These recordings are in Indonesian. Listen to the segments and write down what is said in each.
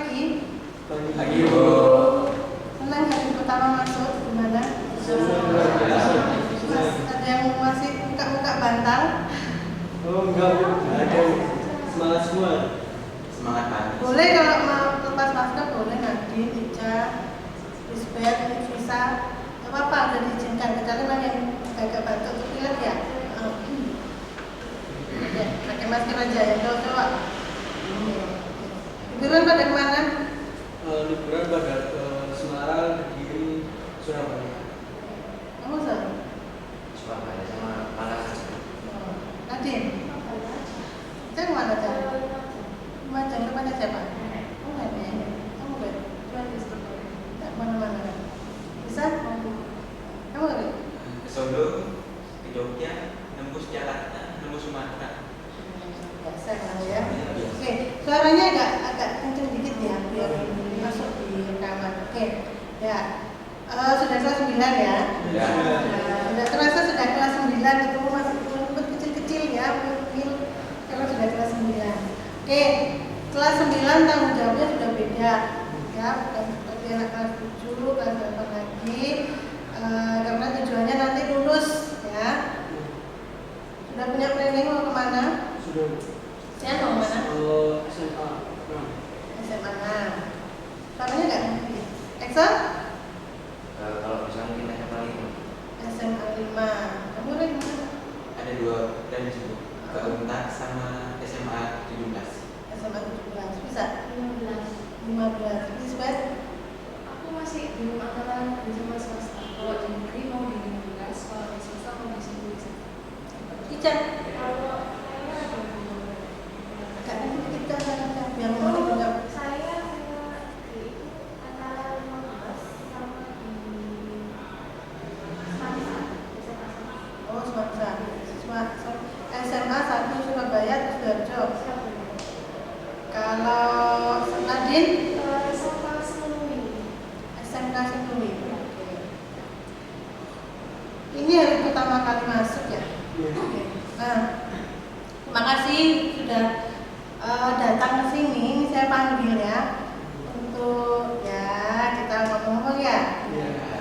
pagi. Pagi, Bu. Senang hari pertama masuk, gimana? Ada yang masih buka-buka bantal? Oh enggak, ada. Semangat semua. Semangat pagi. Boleh kalau mau lepas masker, boleh Nadine, Ica, Lisbeth, Visa. Gak apa-apa, udah diizinkan. Kecuali memang yang agak batuk itu pilek ya. Ya, pakai masker aja ya, cowok-cowok. Liburan pada kemana? Liburan pada ke Semarang, Kediri, Surabaya. Kamu sana? Surabaya sama Malang. Nadine? Saya kemana aja? Macam kemana siapa? Oh nggak ada. Kamu ber? Tak kemana-mana kan? Bisa? Kamu nggak? Ke Solo, ke Jogja, nembus Jakarta, nembus Sumatera. Biasa lah ya. Oke, suaranya agak kenceng dikit ya biar masuk di rekaman. Oke, ya. Sudah kelas 9 ya? Ya. Sudah terasa sudah kelas 9 itu masih kecil-kecil ya, mungkin kalau sudah kelas 9. Oke, kelas 9 tanggung jawabnya sudah beda ya, bukan seperti anak kelas 7, kelas 8 lagi, karena tujuannya nanti lulus ya. Sudah punya planning mau kemana? Sudah. Saya mau kemana? SMA. SMA 6. Suaranya nggak ngerti. Excel? Kalau bisa mungkin SMA 5. SMA 5. Kamu lagi mana? Ada 2 dan di situ. Ke Untak sama SMA 17. SMA 17. Bisa? 15. 15. Lisbeth? Aku masih belum antara negeri sama swasta. Kalau di negeri mau di 15, kalau di swasta mau di 10. Ica? Kalau Agak nanti kita yang mau juga. saya negeri itu antara 15 sama di Semansa. Oh, Semansa. SMA 1 Surabaya, Sidoarjo. Kalau Nadine? Sama Senui. SMK Senui. Ini hari pertama kali masuk ya? Oke. Nah, terima kasih sudah datang ke sini. Ini saya panggil ya untuk ya kita ngomong-ngomong ya.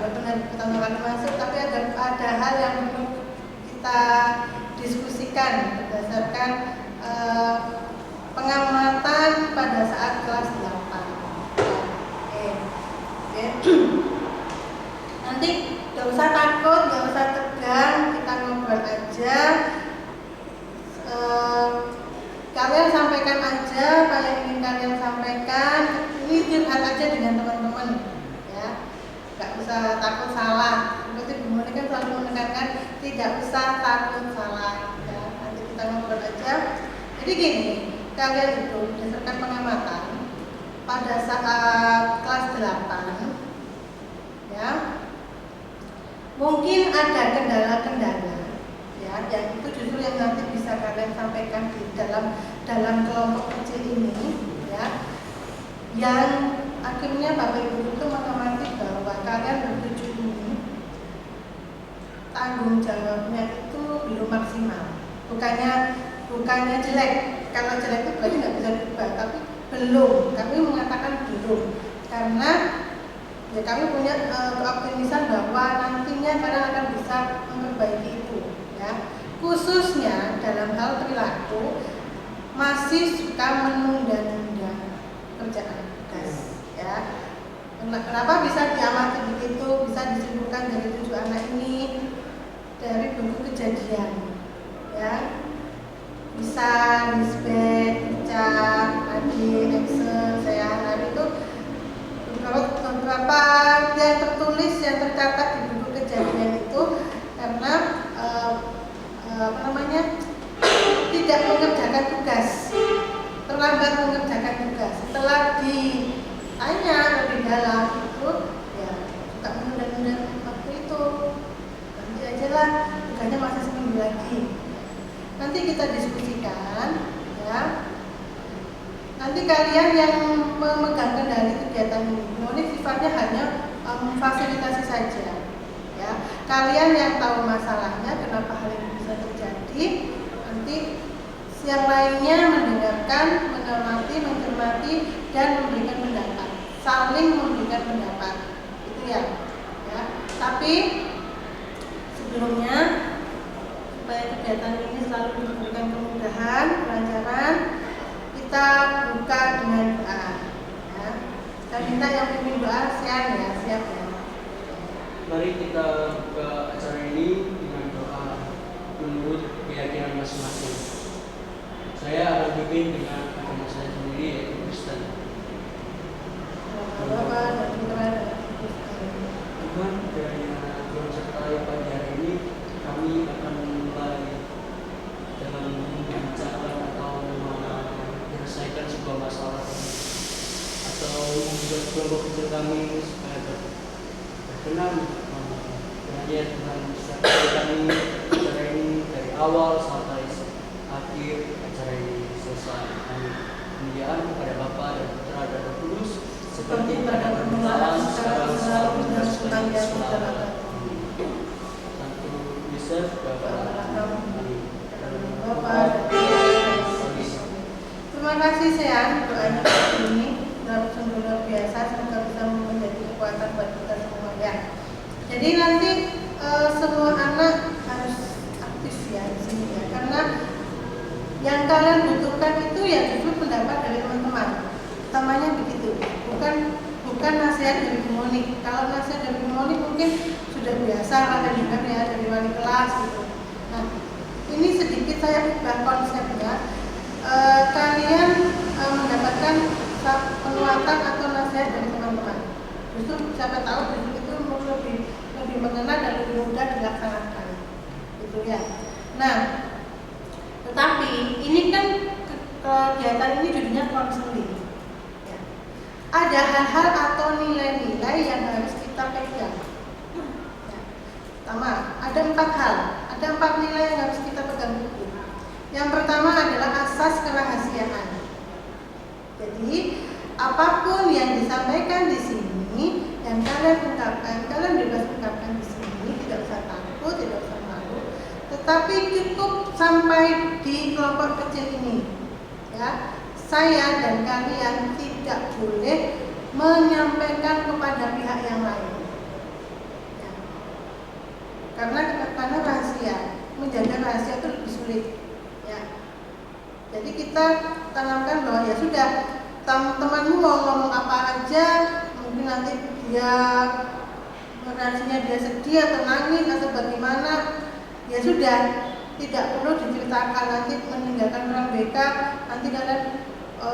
Walaupun hari pertama kali masuk, tapi ada hal yang perlu kita diskusikan berdasarkan pengamatan pada saat kelas 8. Oke. Nanti gak usah takut, gak usah tegang, kita ngobrol aja. Kalian sampaikan aja apa yang ingin kalian sampaikan. Ini curhat aja dengan teman-teman, ya. Gak usah takut salah. Seperti Bu Moni kan selalu menekankan tidak usah takut salah. Ya, nanti kita ngobrol aja. Jadi gini, kalian itu berdasarkan pengamatan pada saat kelas 8, ya. Mungkin ada kendala-kendala ya, yang itu justru yang nanti bisa kalian sampaikan di dalam kelompok kecil ini ya, yang akhirnya Bapak Ibu itu mengamati bahwa kalian bertujuh ini tanggung jawabnya itu belum maksimal. Bukannya jelek, kalau jelek itu berarti nggak bisa diubah, tapi belum, kami mengatakan belum karena ya kami punya keoptimisan bahwa nantinya kalian akan bisa memperbaiki itu ya. Khususnya dalam hal perilaku masih suka menunda-nunda kerjaan tugas ya. Kenapa bisa diamati begitu, bisa disimpulkan dari 7 anak ini dari buku kejadian ya. Bisa Lisbeth, Ica, Adi, Excel, saya hari itu beberapa yang tertulis yang tercatat di buku kejadian itu karena tidak mengerjakan tugas, terlambat mengerjakan tugas. Setelah ditanya lebih dalam itu ya suka menunda-nunda waktu itu, nanti aja lah, tugasnya masih seminggu lagi. Nanti kita diskusikan ya. Nanti kalian yang memegang kendali kegiatan ini sifatnya hanya memfasilitasi saja ya. Kalian yang tahu masalahnya, kenapa hal ini bisa terjadi, nanti yang lainnya mendengarkan, mengamati, mencermati dan memberikan pendapat. saling memberikan pendapat, itu ya. Tapi sebelumnya supaya kegiatan ini selalu diberikan kemudahan, kelancaran, kita buka dengan doa. Ya. Saya minta yang ingin doa siap ya. Mari kita buka acara ini dengan doa menurut keyakinan masing-masing. Saya akan pimpin dengan agama saya sendiri, yaitu Kristen. Tuhan, kiranya Tuhan sertai pagi hari ini, kami akan mulai dengan membicarakan atau menyelesaikan sebuah masalah atau membuat kelompok kecil kami supaya berkenan. Kiranya Tuhan sertai kami acara ini dari awal sampai akhir acara ini selesai. Amin. Kemuliaan kepada Bapa dan Putra dan Roh Kudus seperti pada permulaan, sekarang, selalu dan selamanya. Satu Yesus Bapa. Terima kasih sayang doanya ini sungguh luar biasa, semoga bisa menjadi kekuatan buat kita semua ya. Jadi nanti semua anak harus aktif ya di sini ya, karena yang kalian butuhkan itu ya justru pendapat dari teman-teman. Utamanya begitu, bukan nasihat dari Bu Monik. Kalau nasihat dari Bu Monik mungkin sudah biasa kalian dengar ya dari wali kelas gitu. Nah, ini sedikit saya ubah konsepnya. Kalian mendapatkan penguatan atau nasihat dari teman-teman. Justru siapa tahu itu lebih mengena dan lebih mudah dilaksanakan. Gitu ya. Nah, tetapi ini kan kegiatan ini judulnya konseling. Ya. Ada hal-hal atau nilai-nilai yang harus kita pegang. Ya. Pertama, ada 4 hal, ada 4 nilai yang harus kita pegang teguh. Yang pertama adalah asas kerahasiaan. Jadi, apapun yang disampaikan di sini, yang kalian ungkapkan, kalian bebas ungkapkan di sini, tidak usah takut, tidak usah malu. Tetapi cukup sampai di kelompok kecil ini, ya. Saya dan kalian tidak boleh menyampaikan kepada pihak yang lain, ya. Karena rahasia, menjaga rahasia itu lebih sulit, ya. Jadi kita tanamkan bahwa ya sudah, teman-temanmu mau ngomong apa aja, mungkin nanti dia reaksinya dia sedih atau nangis atau bagaimana, ya sudah, tidak perlu diceritakan. Nanti meninggalkan ruang BK, nanti kalian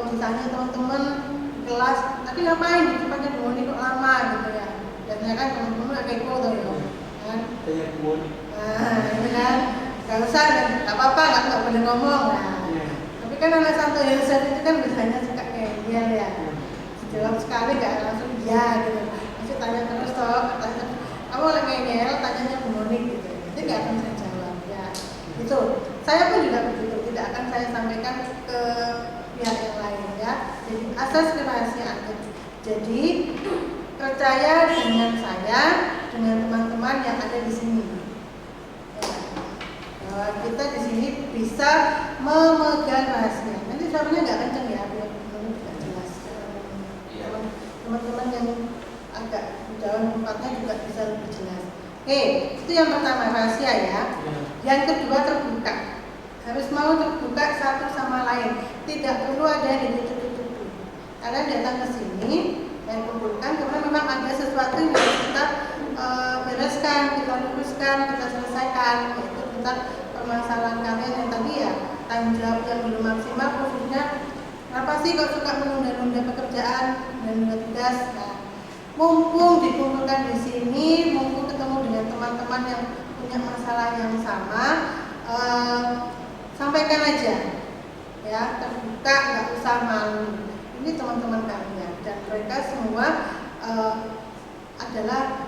ditanya teman-teman di kelas, tadi ngapain di tempatnya Bu Monik kok lama gitu ya. Biasanya kan teman-teman agak kepo tuh ya kan. Tanya Bu Monik. Nah, ini kan gak usah, gak apa-apa, gak boleh ngomong. Nah, tapi kan anak santai yang itu kan biasanya suka kayak dia ya. Jawab sekali gak langsung iya gitu. Masih tanya terus toh, tanya kamu lagi ngeyel, tanyanya Bu Monik gitu. Jadi gak akan saya jawab ya. Itu. Saya pun juga begitu, tidak akan saya sampaikan ke pihak yang lain ya. Jadi asas kerahasiaan. Jadi percaya dengan saya, dengan teman-teman yang ada di sini. Ya. Bahwa kita di sini bisa memegang rahasia. Nanti suaranya nggak kenceng ya, biar tidak jelas. Teman-teman yang agak jauh tempatnya juga bisa lebih jelas. Oke, itu yang pertama, rahasia ya. Yang kedua, terbuka. Harus mau terbuka satu sama lain. Tidak perlu ada yang ditutup-tutupi. Kalian datang ke sini dan kumpulkan karena memang ada sesuatu yang harus kita bereskan, kita luruskan, kita selesaikan. Yaitu tentang permasalahan kalian yang tadi ya, tanggung jawab yang belum maksimal, khususnya kenapa sih kok suka menunda-nunda pekerjaan dan menunda tugas. Nah, mumpung dikumpulkan di sini, mumpung ketemu dengan teman-teman yang punya masalah yang sama, sampaikan aja ya, terbuka, nggak usah malu. Ini teman-teman kalian dan mereka semua adalah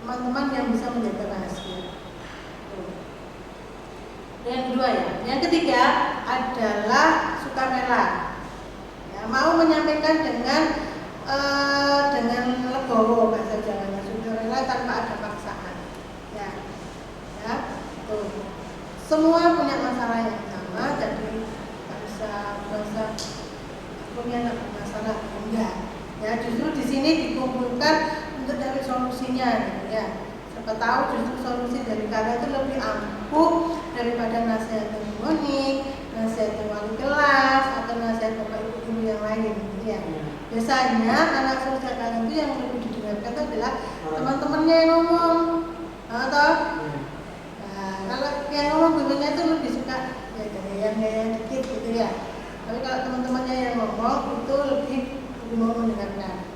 teman-teman yang bisa menjaga rahasia. Yang kedua ya, yang ketiga adalah sukarela. Ya, mau menyampaikan dengan legowo, bahasa Jawanya, sukarela tanpa ada paksaan. Ya, ya, tuh. Semua punya masalah yang sama, jadi nggak usah punya masalah, enggak. Ya, justru di sini dikumpulkan untuk cari solusinya, gitu ya. Siapa tahu justru solusi dari kalian itu lebih ampuh daripada nasihat harmonik, nasihat wali kelas, atau nasihat bapak ibu guru yang lain, gitu ya. Biasanya anak sosial kalian itu yang lebih didengarkan itu adalah teman-temannya yang ngomong, atau kalau yang ngomong gurunya itu lebih suka ya gaya dikit gitu ya. Tapi kalau teman-temannya yang ngomong itu lebih mau mendengarkan.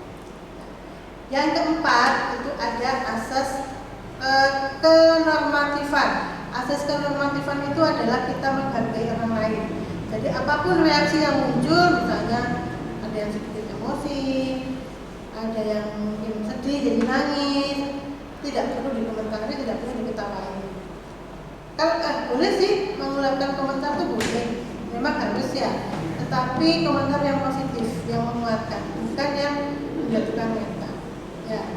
Yang keempat itu ada asas kenormatifan. Asas kenormatifan itu adalah kita menghargai orang lain. Jadi apapun reaksi yang muncul, misalnya ada yang sedikit emosi, ada yang mungkin sedih jadi nangis, tidak perlu dikomentari, tidak perlu diketawain. Kalau boleh sih mengeluarkan komentar itu boleh, memang harus ya. Tetapi komentar yang positif, yang menguatkan, bukan yang menjatuhkan mental. Ya,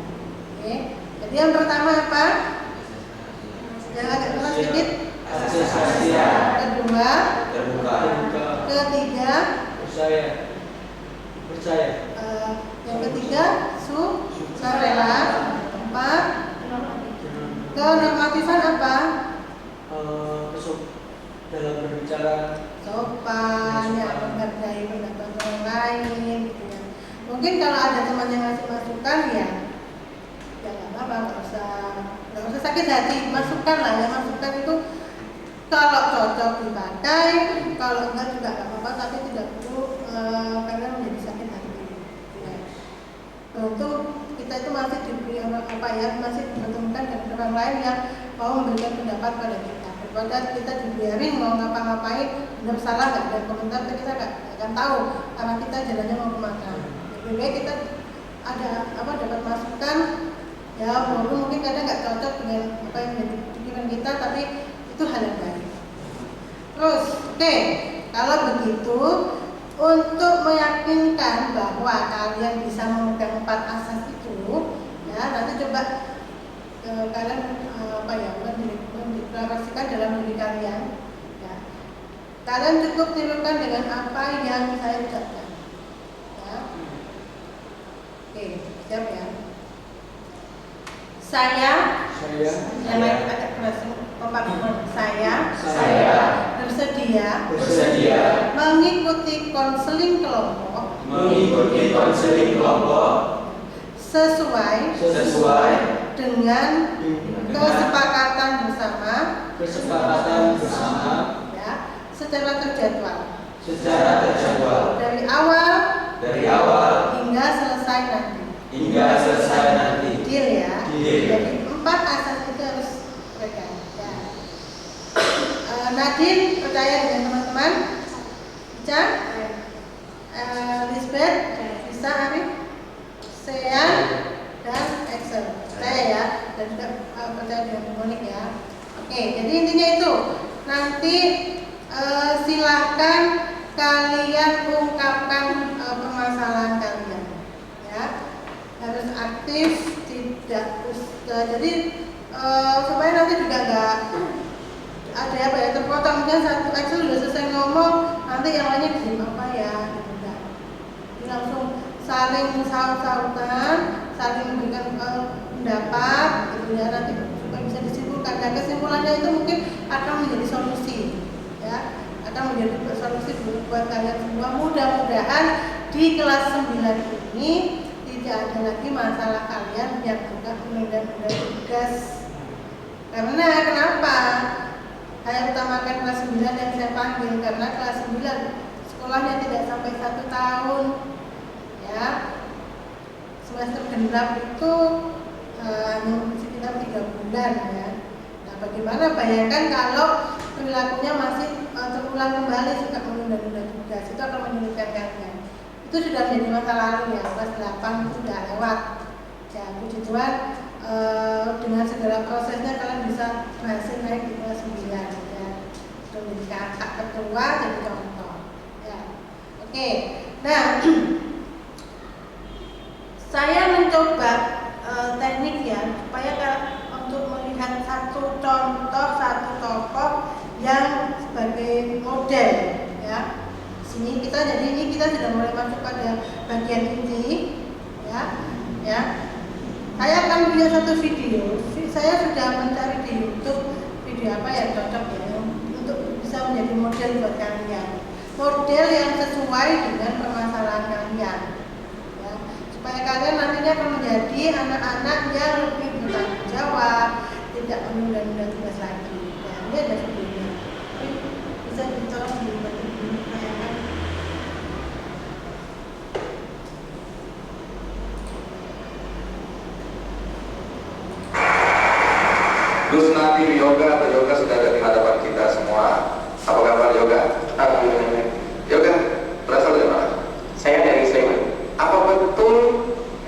oke. Jadi yang pertama apa? Yang agak keras sedikit. Kedua, terbuka. ketiga, percaya. Yang ketiga, sukarela. Empat, kenormatifan apa? Dalam berbicara Sopan, ya, menghargai pendapat orang lain, gitu ya. Mungkin kalau ada teman yang ngasih masukan ya nggak apa-apa, nggak usah sakit hati, masukkan lah ya. Masukan itu kalau cocok dipakai, kalau enggak juga nggak apa-apa, tapi tidak perlu karena menjadi sakit hati. Ya. Untuk kita itu masih diberi apa ya, masih dipertemukan dengan orang lain yang mau memberikan pendapat pada kita. Daripada kita dibiarin mau ngapa-ngapain, benar salah nggak ada komentar, kita nggak akan tahu karena kita jalannya mau kemana. Lebih baik kita ada dapat masukan, ya walaupun mungkin kadang nggak cocok dengan apa yang menjadi pikiran kita, tapi itu hal yang baik. Terus, oke, kalau begitu untuk meyakinkan bahwa kalian bisa memegang 4 asas itu, ya nanti coba kalian mendeklarasikan dalam diri kalian. Ya. Kalian cukup tirukan dengan apa yang saya ucapkan. Ya. Oke, siap ya. Saya agak keras, saya bersedia mengikuti konseling kelompok sesuai dengan kesepakatan bersama ya, secara terjadwal dari awal hingga selesai nanti. Deal ya. Jadi 4 asas itu harus pegang ya. Nadine percaya dengan teman-teman? Bisa? Lisbeth? Bisa, Arif? Sean dan Excel. Percaya ya, dan juga percaya dengan Monik ya. Oke, jadi intinya itu. Nanti silahkan kalian ungkapkan permasalahan kalian. Ya, harus aktif, tidak jadi supaya nanti juga nggak ada apa ya terpotong. Mungkin satu Excel sudah selesai ngomong, nanti yang lainnya diam apa ya? Gitu. Jadi langsung saling saut-sautan, saling memberikan pendapat, gitu ya, nanti supaya bisa disimpulkan. Dan kesimpulannya itu mungkin akan menjadi solusi, ya, akan menjadi solusi buat kalian semua. Mudah-mudahan di kelas 9 ini tidak ada lagi masalah kalian yang suka menunda-nunda tugas. Karena kenapa? Saya utamakan kelas 9 yang saya panggil karena kelas 9 sekolahnya tidak sampai 1 tahun. Ya, semester genap itu hanya sekitar 3 bulan ya. Nah, bagaimana bayangkan kalau perilakunya masih terulang kembali, suka menunda-nunda tugas, itu akan menyulitkan kalian. Itu sudah menjadi masa lalu ya, kelas 8 sudah lewat. Ya, puji Tuhan dengan segala prosesnya kalian bisa berhasil naik di kelas 9 ya. Menjadi kakak ketua, jadi contoh. Ya, oke. Nah. Saya mencoba teknik ya supaya untuk melihat satu contoh, satu tokoh yang sebagai model ya. Sini kita sudah mulai masuk pada bagian inti ya. Saya akan punya satu video. Saya sudah mencari di YouTube video apa yang cocok ya untuk bisa menjadi model buat kalian. Model yang sesuai dengan permasalahan kalian. Ya. Supaya kalian nantinya akan menjadi anak-anak yang lebih bertanggung jawab, tidak menunda-nunda tugas lagi. Ya, ini ada videonya. Bisa ditolong dibantu. Terus nanti Yoga atau Yoga sudah ada di hadapan kita semua. Apa kabar Yoga? Alhamdulillah. Yoga berasal dari mana? Saya dari Sleman. Apa betul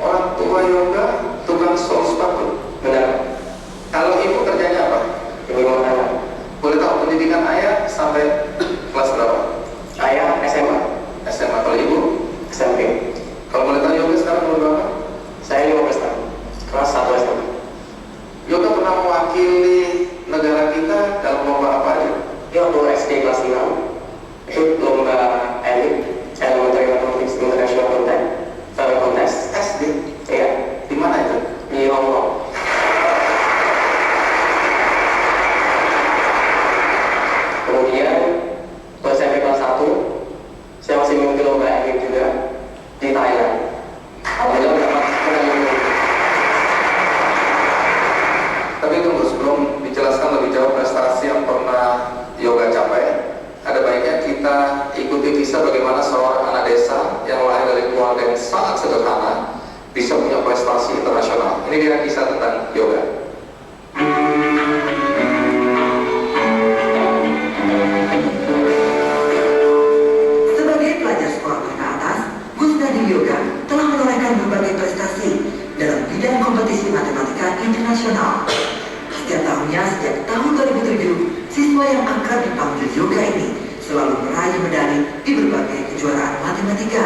orang tua Yoga tukang sol sepatu? Benar. Kalau ibu kerjanya apa? Ibu rumah tangga. Boleh tahu pendidikan ayah sampai kelas berapa? Ayah SMA. SMA. Kalau ibu? SMP. Kalau boleh tahu Yoga sekarang umur berapa? Saya 15 tahun. Kelas 1 SMA. Yoga pernah mewakili negara kita dalam lomba apa aja? Ini waktu SD kelas 5. Itu lomba elit Elementary Mathematics International Contest. SD? Iya. Di mana itu? Di Hong Kong. Kemudian waktu SMP kelas 1 saya masih mengikuti lomba elit juga di Thailand. Alhamdulillah dapat medali. Tapi tunggu, sebelum dijelaskan lebih jauh prestasi yang pernah Yoga capai, ada baiknya kita ikuti kisah bagaimana seorang anak desa yang lahir dari keluarga yang sangat sederhana bisa punya prestasi internasional. Ini dia kisah tentang Yoga. Sebagai pelajar sekolah menengah atas, Gusnadi Yoga telah menorehkan berbagai prestasi dalam bidang kompetisi matematika internasional. Setiap tahunnya sejak tahun 2007, siswa yang akrab dipanggil Yoga ini selalu meraih medali di berbagai kejuaraan matematika.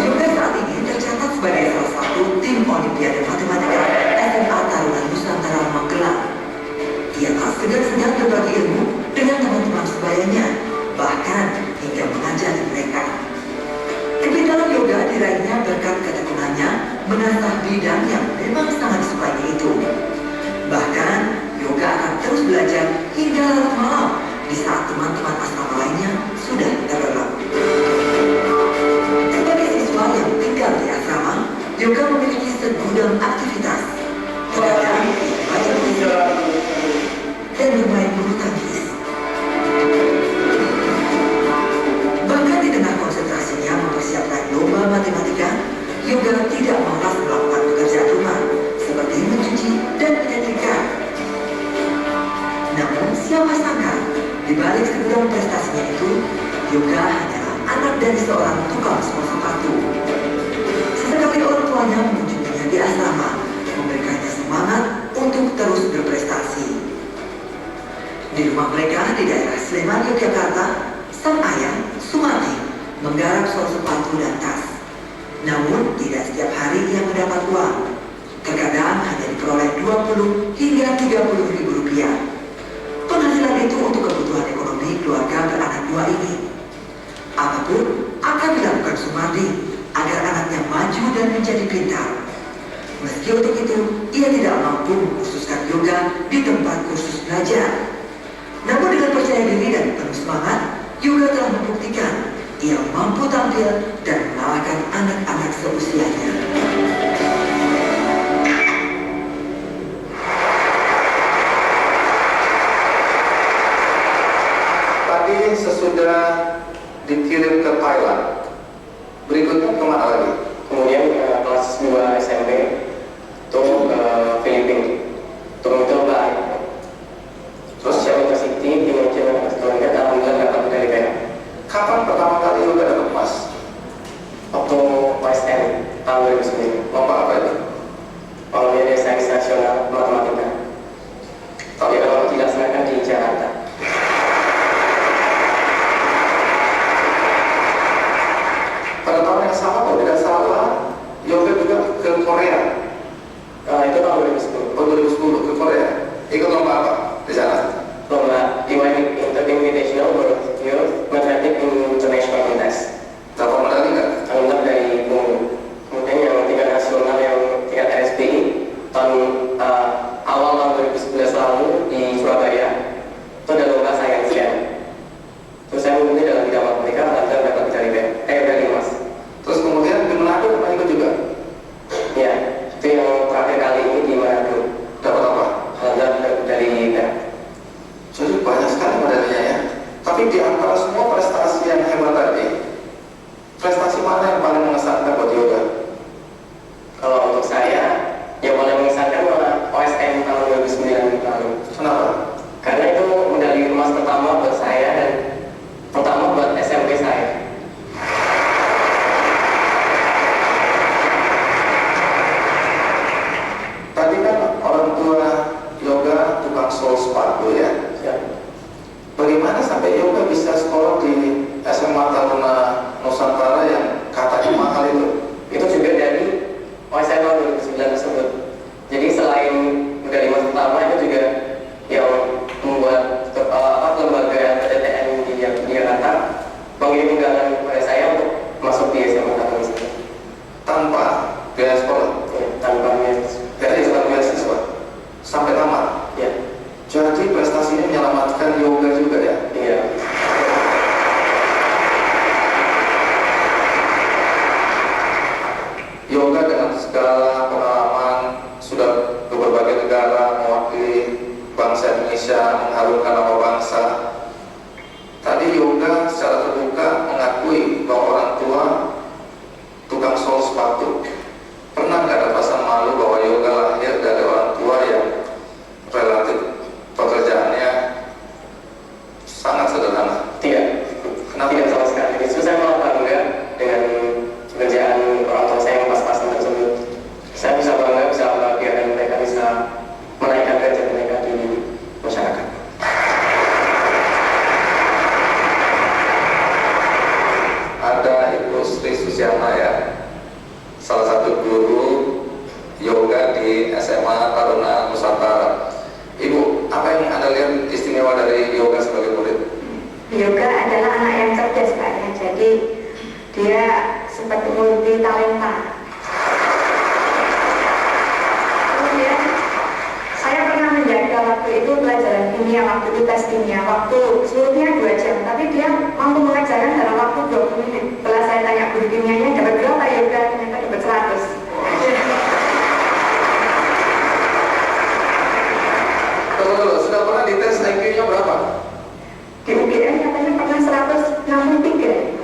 Yoga saat ini tercatat sebagai salah satu tim Olimpiade Matematika SMA Taruna Nusantara Magelang. Ia tak segan-segan berbagi ilmu dengan teman-teman sebayanya, bahkan hingga mengajari mereka. Kepintaran Yoga diraihnya berkat ketekunannya menasah bidang yang memang sangat disukainya itu. Bahkan, Yoga akan terus belajar hingga larut malam di saat teman-teman asrama lainnya sudah terlelap. Sebagai siswa yang tinggal di asrama, Yoga memiliki segudang aktivitas. Terkadang membaca puisi dan bermain bulu tangkis. Bahkan di tengah konsentrasinya mempersiapkan lomba matematika, Yoga tidak malas melakukan pekerjaan rumah seperti mencuci dan menyetrika. Namun siapa sangka, di balik segudang prestasinya itu, Yoga hanyalah anak dari seorang tukang sol sepatu. Sesekali orang tuanya mengunjunginya di asrama, memberikannya semangat untuk terus berprestasi. Di rumah mereka di daerah Sleman, Yogyakarta, sang ayah, Sumati, menggarap sol sepatu dan tas. Namun tidak setiap hari ia mendapat uang. Terkadang hanya diperoleh 20 hingga 30 ribu rupiah. Penghasilan itu untuk kebutuhan ekonomi keluarga beranak dua ini. Apapun akan dilakukan Sumardi agar anaknya maju dan menjadi pintar. Meski untuk itu ia tidak mampu mengkhususkan yoga di tempat kursus belajar. Namun dengan percaya diri dan penuh semangat, Yoga telah membuktikan ia mampu tampil dan mengalahkan anak-anak seusianya. Tadi sesudah dikirim ke Thailand, berikutnya kemana lagi? Kemudian kelas 2 SMP itu ke Filipina. Turun itu Bali. Terus saya University di Malaysia kelas 2 alhamdulillah dapat medali perak. Kapan pertama kali Yoga dapat emas? Waktu OSN tahun 2009. Lomba apa itu? Olimpiade Sains Nasional Matematika. Tapi kalau dilaksanakan di Jakarta. Pada tahun yang sama kalau tidak salah, Yoga juga ke Korea. Itu tahun 2010. Oh 2010 ke Korea. Ikut lomba apa di sana? Lomba Invitational World Youth Mathematics International mengirim undangan kepada saya untuk masuk di SMA Taruna Wisata. Tanpa biaya sekolah, Ya, tanpa beasiswa sampai tamat. Ya, Jadi prestasinya menyelamatkan yoga juga ya. iya. Yoga dengan segala pengalaman sudah ke berbagai negara mewakili bangsa Indonesia, mengharumkan nama bangsa. Tadi yoga secara terbuka mengakui bahwa orang tua tukang sol sepatu. Pernah nggak ada perasaan malu bahwa yoga lahir dari orang tua yang relatif pekerjaannya sangat sederhana? Tidak. Kenapa? Tidak sama sekali. Justru saya malah bangga dengan pekerjaan orang tua saya yang pas-pasan tersebut. Saya bisa bangga, bisa bahagia, dan mereka bisa menaikkan derajat mereka di masyarakat. Ada Ibu Sri Susiana ya, salah satu guru yoga di SMA Taruna Nusantara. Ibu, apa yang Anda lihat istimewa dari yoga sebagai murid? Yoga adalah anak yang cerdas Pak ya. Jadi dia seperti multi talenta. Kemudian saya pernah menjaga waktu itu pelajaran kimia, waktu itu tes kimia, waktu seluruhnya 2 jam, tapi dia mampu mengajarkan dalam waktu 20 menit. Setelah saya tanya guru kimianya dapat berapa yoga, ternyata dapat 100. Tunggu, sudah pernah dites IQ-nya berapa? Di UGM katanya pernah 163.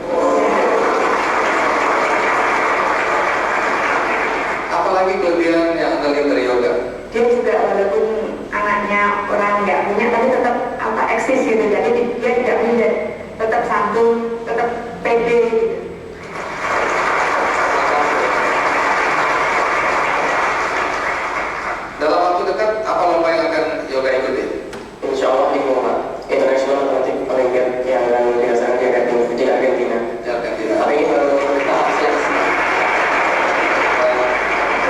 Apalagi kelebihan yang Anda lihat dari yoga? Dia juga walaupun anaknya orang nggak punya, tapi tetap eksis gitu. Jadi dia tidak minder, tetap santun, tetap pede gitu. Dalam waktu dekat, apa lomba yang akan yoga ikuti? Insya Allah di Muhammad International Atletic Olympiad yang akan dilaksanakan di Argentina. Di Argentina. Tapi ini baru tahap seleksi.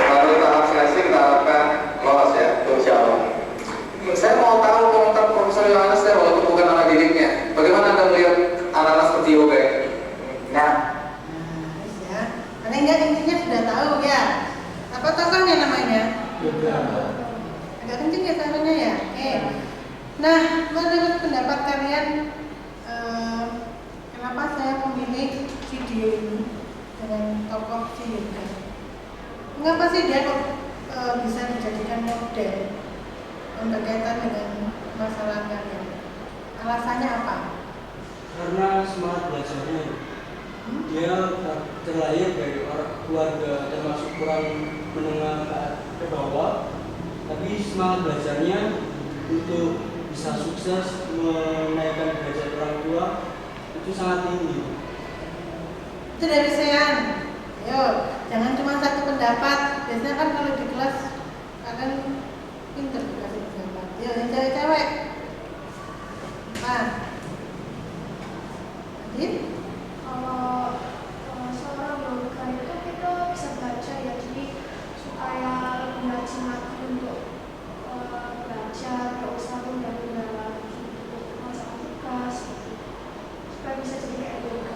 Baru tahap seleksi, kita harapkan lolos ya. Insya Allah. Saya mau tahu komentar Profesor Yohanes ya, walaupun bukan anak didiknya. Bagaimana Anda melihat anak-anak seperti yoga ini? Ya, paling nggak intinya sudah tahu ya. Apa tokohnya namanya? Agak kenceng ya suaranya ya. Oke. Nah, menurut pendapat kalian, kenapa saya memilih video ini dengan tokoh si yoga? Mengapa sih dia kok bisa dijadikan model yang berkaitan dengan masalah kalian? Alasannya apa? Karena semangat belajarnya dia terlahir dari orang keluarga termasuk kurang menengah ke bawah, tapi semangat belajarnya untuk bisa sukses menaikkan derajat orang tua itu sangat tinggi. Itu dari Sean. Ayo, jangan cuma satu pendapat. Biasanya kan kalau di kelas akan pinter dikasih pendapat. Ayo, yang cewek-cewek. Nah, Adit? Kalau seorang yoga itu kita bisa belajar ya, jadi supaya lebih rajin lagi untuk belajar, gak usah tunda-tunda lagi untuk matematika, supaya bisa jadi kayak yoga.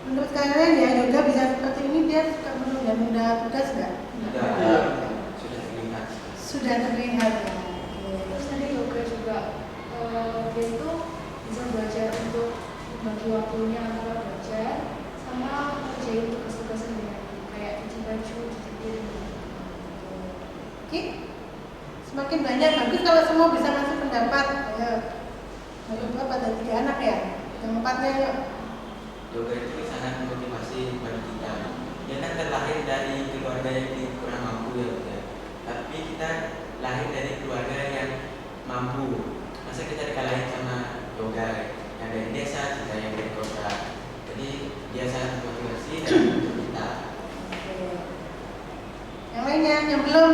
Menurut kalian ya, yoga bisa seperti ini, dia suka menunda-nunda tugas nggak? Sudah terlihat. Sudah terlihat ya. Terus tadi yoga juga dia itu bisa belajar untuk bagi waktunya antara belajar sama kerjain tugas-tugas sendiri, kayak cuci baju, cuci piring. Oke, semakin banyak bagus kalau semua bisa ngasih pendapat. Ayo, kalau pada 3 anak ya, yang 4-nya yuk. Yoga itu sangat memotivasi bagi kita. Dia kan terlahir dari keluarga yang kurang mampu ya. Tapi kita lahir dari keluarga yang mampu. Masa kita dikalahin sama yoga yang dari desa, kita yang dari kota. Jadi dia sangat memotivasi dan untuk kita. Yang lainnya, yang belum,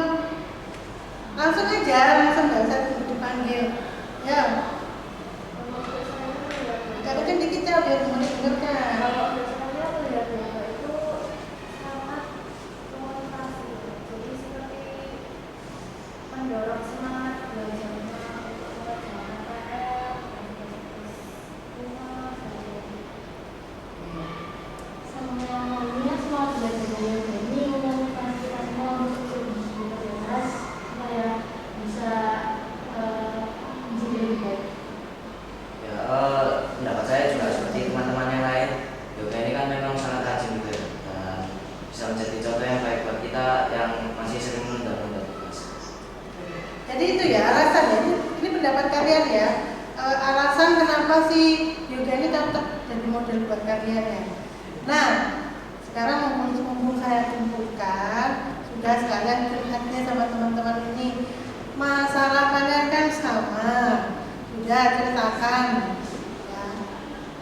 langsung aja, langsung nggak usah dipanggil. Ya, kalau kan dikit ya biar dengar-dengarkan. Kalau saya melihat yoga itu sangat memotivasi, jadi seperti mendorong semangat belajarnya, mengerjakan PR, rumah, si yoga ini cocok jadi model buat kalian. Nah, sekarang mumpung saya kumpulkan, sudah sekalian curhatnya sama teman-teman ini. Masalah kalian kan sama, sudah ceritakan. Ya,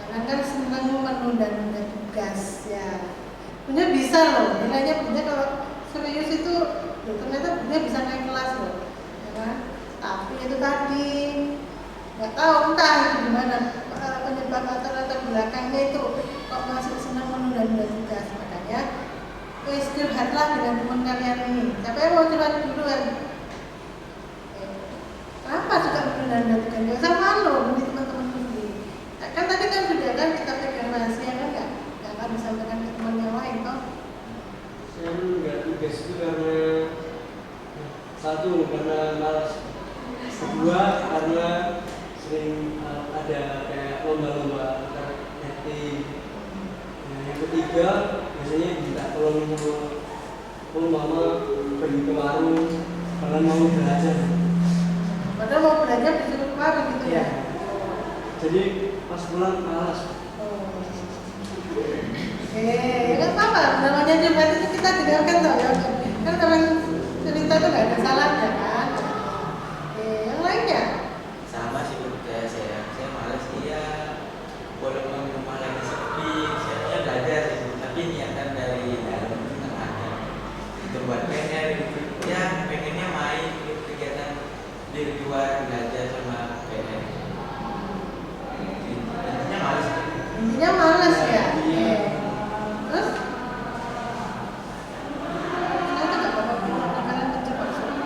kalian kan senang menunda-nunda tugas ya. Punya bisa loh, nilainya punya kalau serius itu, ternyata punya bisa naik kelas loh, ya kan? Tapi itu tadi nggak tahu entah itu gimana penyebab latar belakangnya itu kok masih senang menunda-nunda tugas. Makanya curhatlah dengan teman kalian ini. Siapa yang mau curhat duluan? Kenapa suka menunda-nunda tugas? Gak usah malu nanti teman-teman sendiri. Kan tadi kan sudah kan kita pegang rahasia kan nggak akan disampaikan ke teman yang lain toh. Saya menunda tugas itu karena satu karena malas, kedua karena sering ada kayak lomba-lomba antar RT. Nah, yang ketiga biasanya minta tolong mama pergi ke warung karena mau belajar. Padahal mau belajar disuruh ke warung gitu ya. Jadi pas pulang malas. Ya kan apa? Namanya curhat itu kita dengarkan tau ya. Kan orang cerita itu nggak ada salahnya kan. Yang lainnya? Sama sih menurut saya malas dia walaupun rumah lagi sepi, saya belajar sih, tapi niatan dari dalam tengah ada itu buat pengen ya pengennya main ikut kegiatan di luar belajar sama pengen intinya malas. Intinya males ya. Terus? Kenapa nggak bapak bilang makanan kecil maksudnya?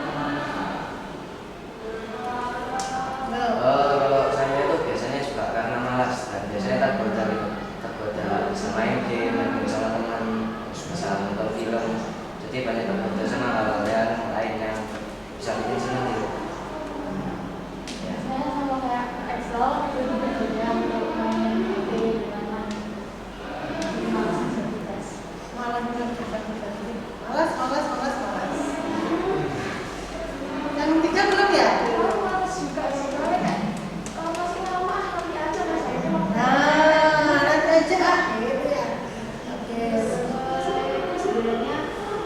Kalau saya itu biasanya juga karena malas dan biasanya tergoda bisa main game, main sama teman, bisa nonton film, jadi banyak tergoda sama hal-hal yang lain yang bisa bikin senang gitu. Ya. Saya sama kayak Excel itu juga kerja untuk main HP dengan jadi malas aktivitas. Malah bilang cerita-cerita sih. Malas. Yang ketiga belum ya? Malas juga sebenarnya kan kalau masih lama nanti aja mas saya cuma Nah, nanti aja gitu ya. Oke. sebenarnya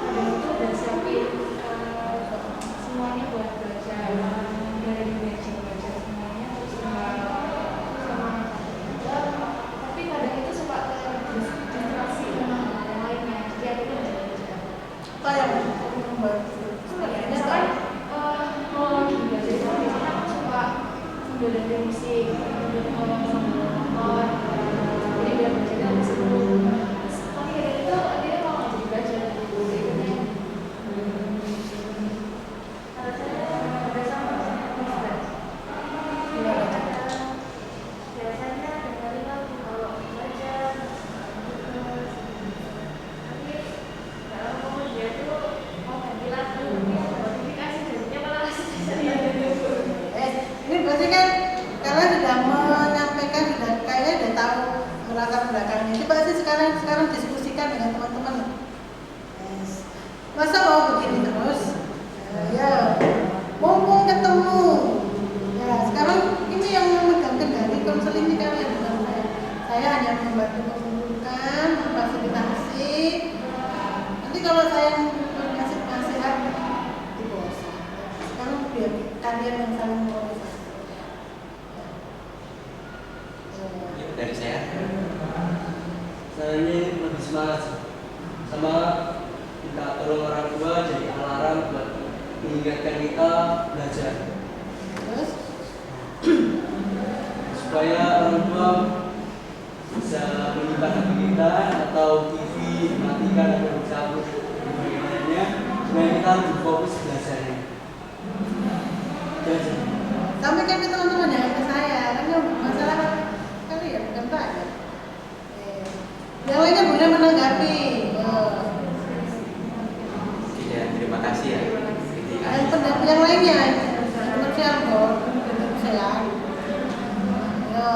ada itu udah siapin semuanya buat belajar dari belajar semuanya terus sama tapi kadang itu suka distraksi sama yang lainnya jadi aku tuh udah belajar Apa yang membuat misalkan mau lagi belajar biasanya aku suka sambil dengerin musik sambil nonton jadi biar belajarnya lebih seru tapi kayak gitu akhirnya mau nggak jadi belajar gitu jadinya kalau saya ada sama biasanya dengerin lagu kalau belajar tapi dalam kemudian itu mau ganti lagu notifikasi jadinya malah ini berarti kan kalian sudah menyampaikan sudah kayaknya sudah tahu latar belakangnya. Coba sih sekarang diskusikan dengan teman-teman. Yes. Masa mau begini terus? Ya, mumpung ketemu. Ya, sekarang ini yang memegang kendali konseling ini kalian bukan saya. Saya hanya membantu mengumpulkan, memfasilitasi. Nanti kalau saya mengasih nasihat di bawah saya. Sekarang biar kalian yang saling mengomunikasi. Itu dari saya. Saya ini lebih semangat sih. Sama minta tolong orang tua jadi alarm buat mengingatkan kita belajar Terus supaya orang tua bisa menyimpan HP kita atau TV dimatikan atau dicabut dan lainnya supaya kita lebih fokus belajarnya. Belajar. sampaikan ke teman-teman jangan ke saya karena masalah kali ya bukan banyak. Yang lainnya boleh menanggapi. Ya, terima kasih ya. Yang pendapat yang lainnya komersial kok, saya. Yo.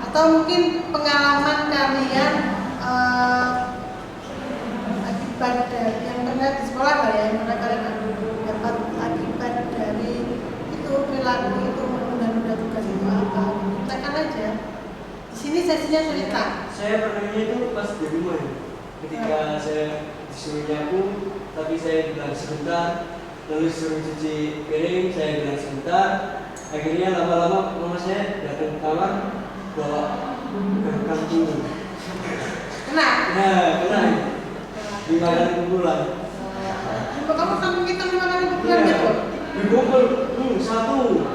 Atau mungkin pengalaman kalian akibat dari yang pernah di sekolah lah ya, yang pernah kalian dapat akibat dari itu perilaku itu menunda-nunda tugas itu apa, ceritakan aja. Di sini sesinya cerita. Saya pernahnya itu pas di rumah ya. Ketika saya disuruh nyapu, tapi saya bilang sebentar, lalu suruh cuci piring, saya bilang sebentar. Akhirnya lama-lama mama saya datang ke kamar bawa kangkung. Kena. Nah, kena 5 kali pukulan. Kamu sampai kita 5 kali pukulan Iya, gitu? dipukul, 1,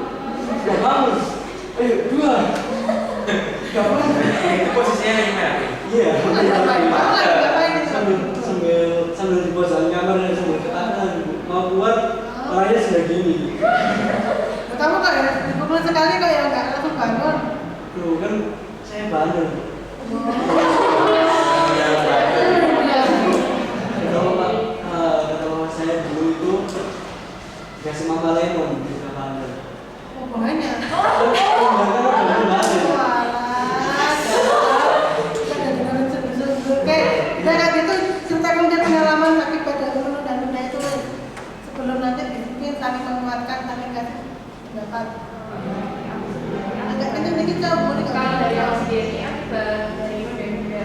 gak bangun, 2, gak bangun. Itu posisinya lagi merah. Iya, Ngapain? sambil di pojokan kamar dan sambil ketakutan mau keluar, orangnya sudah gini. Kamu kok ya dipukul sekali kok ya nggak langsung bangun? Tuh kan saya bandel. Kata mama saya dulu itu kasih mama lemon di bandel. Hubungannya? Kayak gitu ceritakan dia pengalaman akibat dari menunda-nunda itu sebelum nanti mungkin saling menguatkan, saling kasih pendapat. Agak kencang dikit jauh boleh nggak? Kalau dari aku sendiri akibat dari menunda-nunda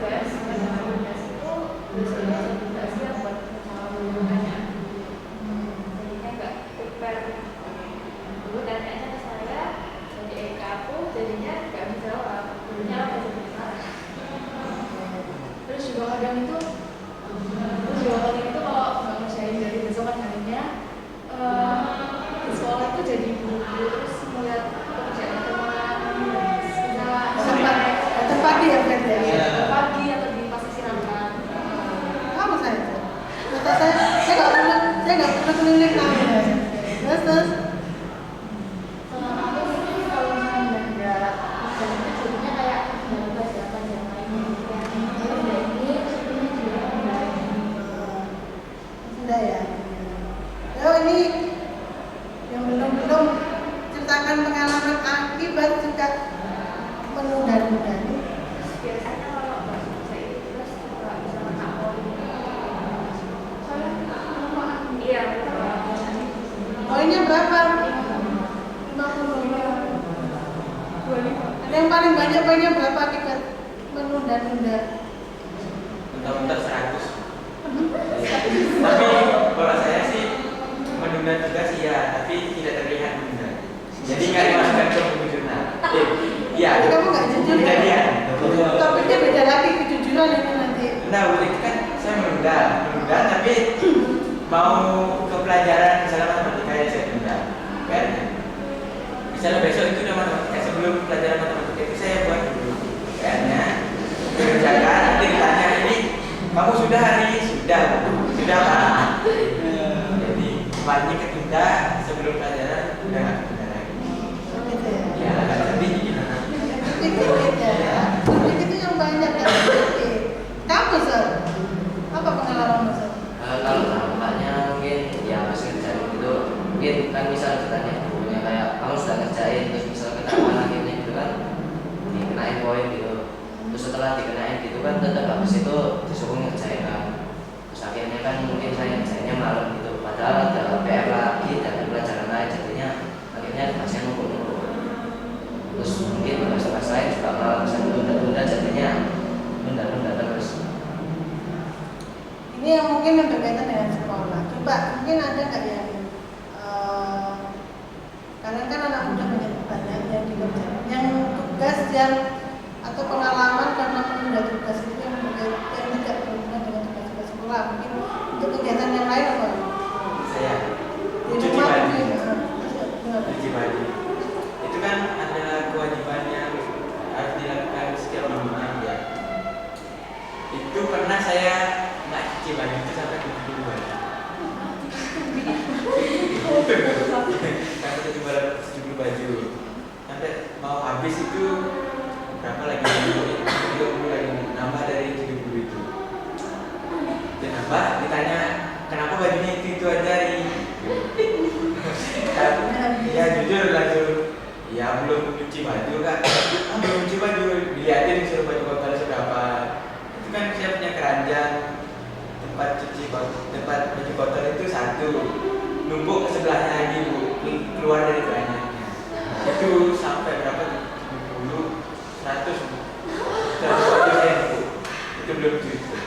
tugas itu biasanya tidak siap buat menanya. Jadinya nggak prepare dulu dan kayaknya ke saya jadi ke aku jadinya nggak bisa jawab. Dulunya aku jadi marah. Terus juga kadang itu kalau nggak ngerjain dari besokan harinya di sekolah itu jadi buru-buru terus melihat pekerjaan teman Datang pagi ya Fred ya? pagi atau di pas istirahat. Apa saya? Kata saya nggak pernah keliling kamu ya. Terus Aku sih kalau misalnya nggak kerjaan itu jadinya kayak belajar yang lainnya ini juga enggak sudah ya. Oh ini yang belum ceritakan pengalaman akibat juga menunda-nunda. biasanya kalau nggak selesai itu terus nggak bisa makan soalnya iya Poinnya berapa? 50. Ada yang paling banyak poinnya berapa akibat menunda-nunda? Bentar-bentar 100. Tapi kalau saya sih menunda tugas iya, tapi tidak terlihat menunda. Jadi nggak dimasukkan ke buku jurnal. Iya. Jadi kamu nggak jujur ya? Kejadian. Topiknya beda lagi kejujuran ini nanti. Nah, itu kan saya menunda, tapi mau ke pelajaran misalnya matematika ya saya tunda. PR-nya. Misalnya besok itu udah matematika, sebelum pelajaran matematika itu saya buat dulu PR-nya, dikerjakan, nanti ditanya ini kamu sudah hari ini? Sudah Pak. Jadi kemarinnya ketunda sebelum pelajaran udah nggak ketunda lagi. Gitu ya. Ya agak sedih gitu. Dikit-dikit ya. Dikit itu yang banyak ya. Kamu Sir, apa pengalaman Sir? Kalau tampaknya mungkin ya pas kerjaan itu mungkin kan misal ditanya gurunya kayak kamu sudah ngerjain terus misal ketahuan akhirnya gitu kan dikenain poin gitu terus setelah dikenain gitu kan tetap habis itu disuruh ngerjain kan terus akhirnya kan mungkin saya ngerjainnya malam gitu padahal ada PR lagi dan pelajaran lain jadinya akhirnya dikasih numpuk-numpuk terus mungkin tugas-tugas lain juga malah bisa tunda-tunda jadinya tunda-tunda terus. Ini yang mungkin yang berkaitan dengan sekolah. Coba mungkin ada nggak yang karena kan anak muda banyak yang dikerjakan, yang tugas yang atau pengalaman karena menunda tugas itu yang tidak berhubungan dengan tugas-tugas sekolah. Mungkin untuk kegiatan yang lain apa? Saya Di cuci rumah baju. mungkin. Cuci baju. Itu kan adalah kewajiban yang harus dilakukan setiap minggunya ya. Itu pernah saya nggak cuci baju itu sampai 70 baju. Sampai 70 baju. Sampai mau habis itu berapa lagi? 30 lagi nambah dari 70 itu. Dan nambah ditanya kenapa bajunya itu aja ya jujur ya belum cuci baju kan belum cuci baju dilihatin disuruh baju kotor seberapa itu kan saya punya keranjang tempat baju kotor itu satu numpuk ke sebelahnya lagi bu keluar dari keranjangnya itu sampai berapa tuh? 100 ribu itu belum cukup.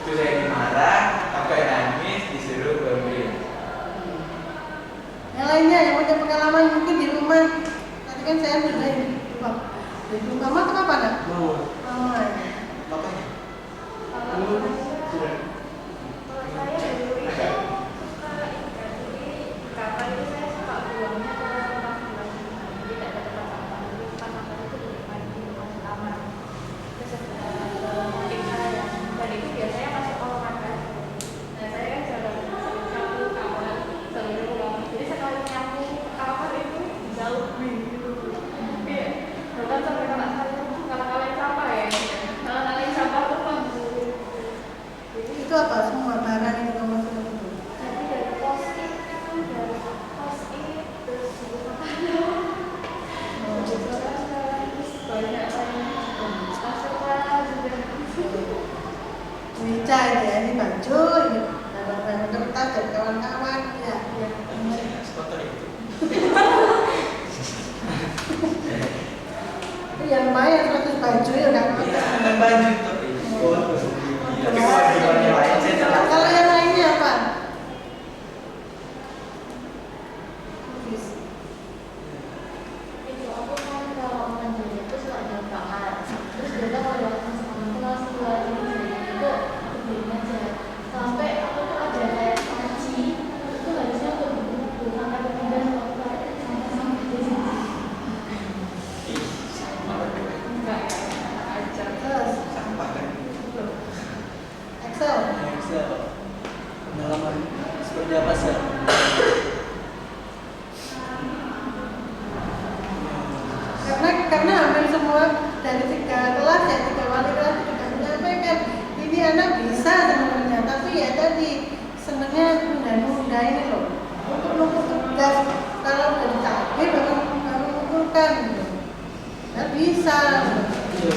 Itu saya dimarah sampai nangis disuruh beli. Yang lainnya yang punya pengalaman mungkin di rumah. Tadi kan saya sudah di rumah. Di rumah mama apa nak? Mama. Makanya. Kalau saya dulu itu suka ikan, jadi kapan itu saya suka buangnya ke rumah sebelah, jadi tidak ada tempat sampah. Jadi tempat sampah itu di depan kamar. Terus motif saya, dan itu biasanya masuk kolam kan. Nah saya kan jarang nyapu kamar, selalu pulang. Jadi sekali nyapu kamar itu jauh gitu. Iya, bahkan sampai kakak saya ngalahin sampah ya, ngalahin sampah tuh bagus. Itu apa semua barang yang kamu sudah itu? Jadi dari post-it itu, dari post-it, terus buku makanan, buku makanan, terus banyak masalah juga. Meja itu ya, ini baju, ini barang-barang kertas dan kawan-kawan ya. Kotor itu. Itu yang lumayan 100 baju ya nggak apa-apa. Iya, baju tapi. Tapi kewajibannya lain saya jelas. Kalau yang lainnya apa? Itu aku kan kalau mandiri itu suka ada kamar. Terus juga kalau kelas 2 itu aku beliin aja. Sampai aku tuh ada kayak panci, itu harusnya untuk buku sampai pindah sampai di sini. Enggak, aja. Terus Sampah kan. Excel. Excel. Pengalaman seperti apa sih? Karena hampir semua dari 3 kelas ya 3 wali kelas juga menyampaikan ini anak bisa sebenarnya, tapi ya tadi senangnya nunda ini loh untuk numpuk tugas. Kalau udah dicapek baru mengumpulkan gitu. Nggak bisa. Iya,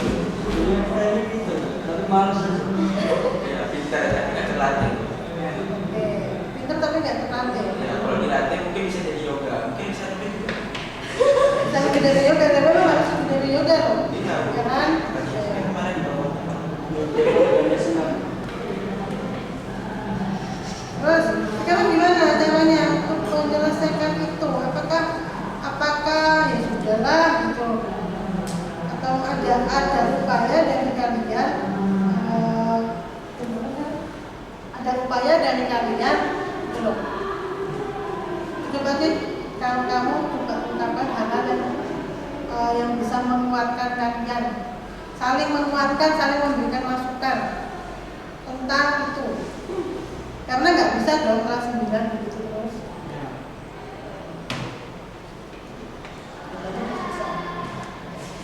ini gitu, tapi males. Ya pintar tapi nggak terlatih. Pinter tapi nggak terlatih. Ya kalau dilatih mungkin bisa jadi yoga, mungkin bisa lebih juga. Bisa lebih dari yoga, tapi lo harus lebih dari yoga loh. Iya. Ya kan? Yang kemarin di bawah. Dia senang. Terus, sekarang gimana caranya untuk menyelesaikan itu? Apakah ya sudahlah gitu? Atau ada upaya dari kalian? Ada upaya dari kalian? Belum. Coba sih, kalau kamu coba ungkapkan hal-hal yang bisa menguatkan kalian, saling menguatkan, saling memberikan masukan tentang itu. Karena nggak bisa dong kelas 9 begitu terus.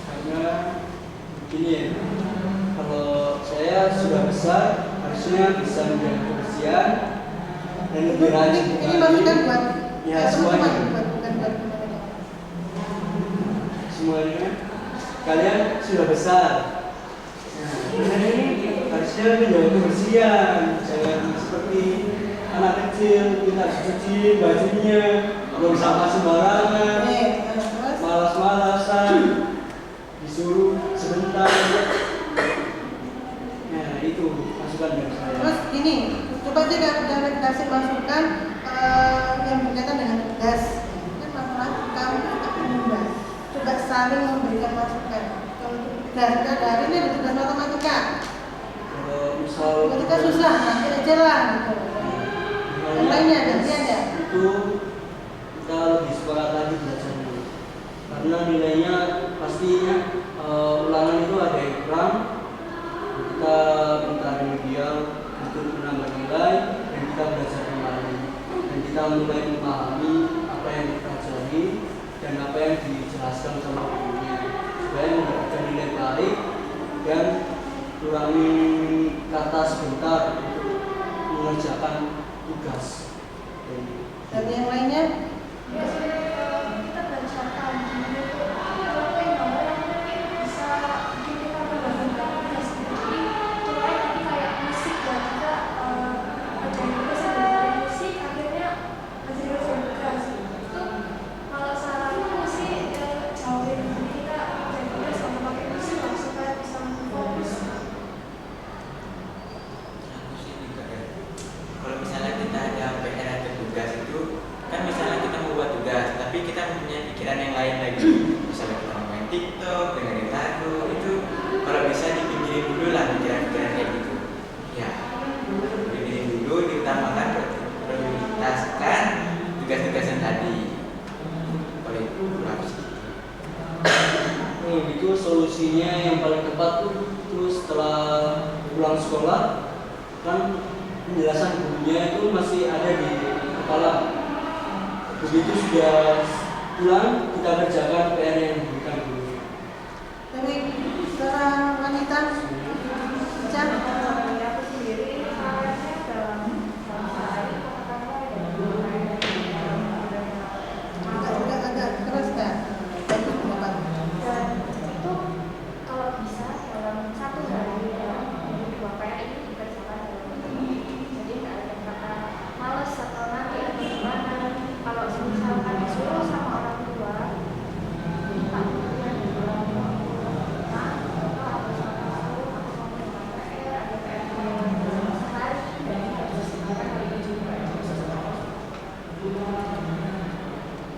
Karena begini ya, kalau saya sudah besar harusnya bisa menjaga kebersihan dan lebih rajin. Ini masukan buat ya teman-teman, semuanya. bukan buat teman-teman. Semuanya kalian sudah besar. Nah, ini harusnya menjaga kebersihan, jangan seperti anak kecil kita cuci bajunya, buang sampah sembarangan, malas-malasan, disuruh sebentar. Nah itu masukan dari saya. Terus gini, coba aja kalian kasih masukan yang berkaitan dengan tugas. Kan masalah kamu juga menunda. Coba saling memberikan masukan. Kalau tugas ada hari ini ada tugas matematika. Kalau misal Matematika susah, nanti aja lah gitu. Yang lainnya ada. Itu kita lebih semangat lagi belajarnya. Karena nilainya pastinya ulangan itu ada ekran. Kita minta remedial untuk menambah nilai dan kita belajar kembali. Dan kita mulai memahami apa yang dipelajari dan apa yang dijelaskan sama gurunya supaya mendapatkan nilai baik dan kurangi kata sebentar untuk mengerjakan tugas. Dan yang lainnya Kita bacakan kalau yang mungkin bisa kita berbagi sendiri. Mulai nanti kayak musik ya, kita ada yang bisa belajar musik, akhirnya belajar tugas. Itu kalau saranku sih dipikirin dulu lah pikiran-pikiran kayak gitu. Ya, pikirin dulu, diutamakan, prioritaskan tugas-tugas yang tadi. Oleh itu harus itu solusinya yang paling tepat tuh setelah pulang sekolah kan penjelasan gurunya itu masih ada di kepala. Begitu sudah pulang kita kerjakan PR yang diberikan guru. Dari seorang wanita Cak, aku sendiri awalnya dalam sehari agak keras kan? Bagus pendapat. dan itu kalau bisa dalam satu hari dalam 2 PR ini dikerjakan dalam jadi nggak ada kata males atau nanti atau gimana. Kalau misalkan disuruh sama orang tua minta yang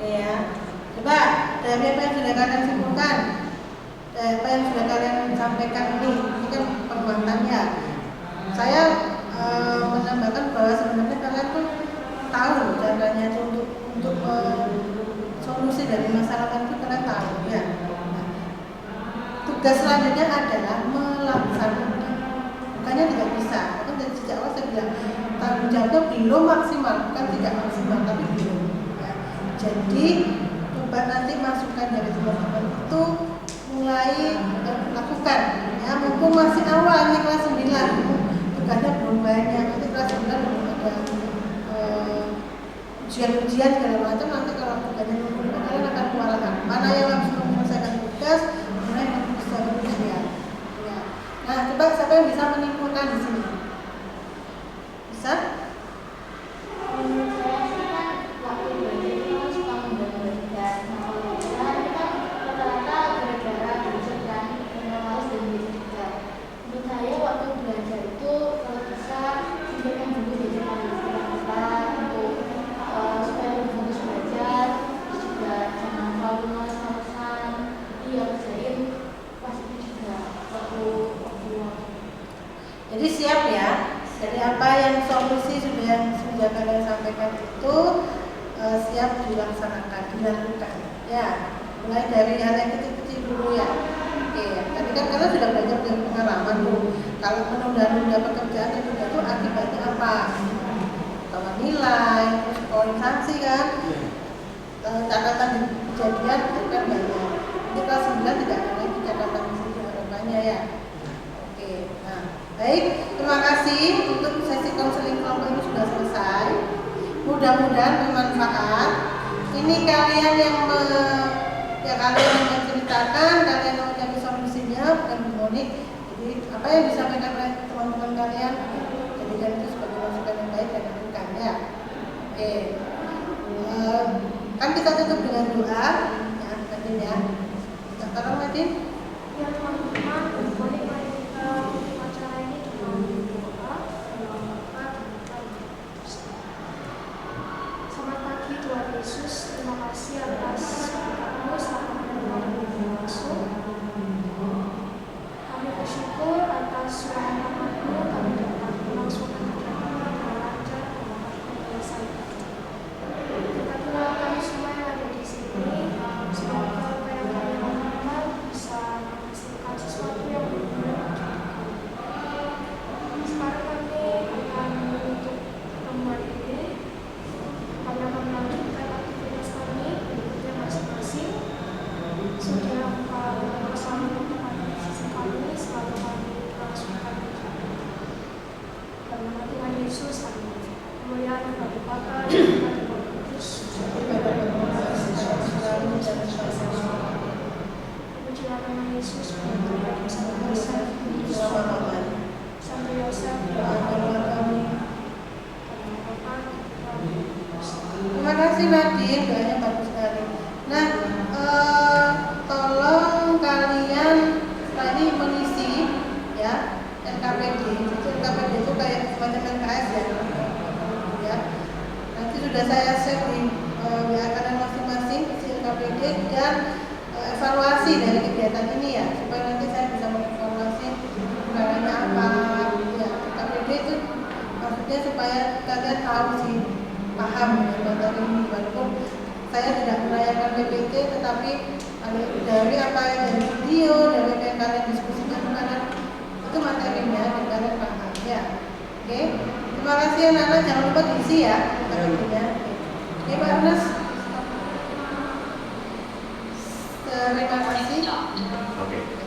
Ya, coba dari apa yang sudah kalian simpulkan, dari apa yang sudah kalian sampaikan ini kan penguatannya. Saya menambahkan bahwa sebenarnya kalian tuh tahu caranya untuk solusi dari masalah itu kalian tahu ya. Nah, tugas selanjutnya adalah melaksanakan. Bukannya tidak bisa, kan dari sejak awal saya bilang tanggung jawabnya belum maksimal, bukan tidak maksimal tapi belum. Jadi coba nanti masukan dari teman-teman itu mulai lakukan ya, mumpung masih awal nih kelas 9 tugasnya belum banyak, nanti kelas 9 belum ada ujian-ujian segala macam, nanti kalau tugasnya belum kalian akan kewalahan mana yang langsung menyelesaikan tugas, mana yang bisa ujian ya. Nah coba siapa yang bisa menyimpulkan di sini? Bisa? Jadi siap ya. Jadi apa yang solusi sudah kalian sampaikan itu siap dilaksanakan, dilakukan. Ya, mulai dari hal yang kecil-kecil dulu ya. Oke, tadi kan kalian sudah belajar dari pengalaman tuh. Kalau menunda-nunda pekerjaan itu akibatnya apa? Sama nilai, terus poin sanksi kan? Catatan kejadian itu kan banyak. Jadi kelas 9 tidak ada lagi catatan di sini harapannya ya. Oke, nah baik, terima kasih untuk sesi konseling kelompok ini sudah selesai. Mudah-mudahan bermanfaat. Ini kalian yang kalian menceritakan, kalian yang mencari solusinya, bukan Monik. Jadi apa yang disampaikan oleh teman-teman kalian, jadikan itu sebagai masukan yang baik dan lakukan ya. Oke, kan kita tutup dengan doa, ya, Nadine ya. Kita tolong Nadine. Ya teman-teman, boleh mari kita tutup acara ini dengan doa. Selamat pagi Tuhan Yesus, terima kasih atas berkat-Mu selama kami masuk. Kami bersyukur atas rahmat-Mu, kami dapat melangsungkan kegiatan dengan lancar dan dapat menyelesaikan. Kita doakan semua yang ada di sini, semoga apa yang kami lakukan bisa menghasilkan sesuatu yang berguna bagi kami. Sekarang kami akan menutup pertemuan ini. Kami akan melanjutkan aktivitas kami berikutnya masing-masing. Sudah bersama teman-teman sisi kami, selalu kami langsungkan kegiatan. Dan nama Tuhan Yesus, amin. Kemuliaan bagi Bapa dan bagi Roh Kudus. Pujilah nama Yesus, Tuhan Santo Yosef, Santo Yosef, Terima kasih Nadine, doanya bagus sekali. Nah, tolong kalian setelah ini mengisi ya LKPD. Jadi LKPD itu kayak semacam LKS ya. Nanti sudah saya share di WA kalian masing-masing isi LKPD dan evaluasi dari kegiatan ini ya, supaya nanti saya bisa mengevaluasi tahu sih, paham dengan materi ini, walaupun saya tidak merayakan PPT, tetapi dari apa yang dari video, dari apa yang kalian diskusikan kemarin, itu materinya dan kalian paham ya. Oke, terima kasih anak-anak, jangan lupa diisi ya materinya. Oke Pak Ernest, terima kasih. Oke.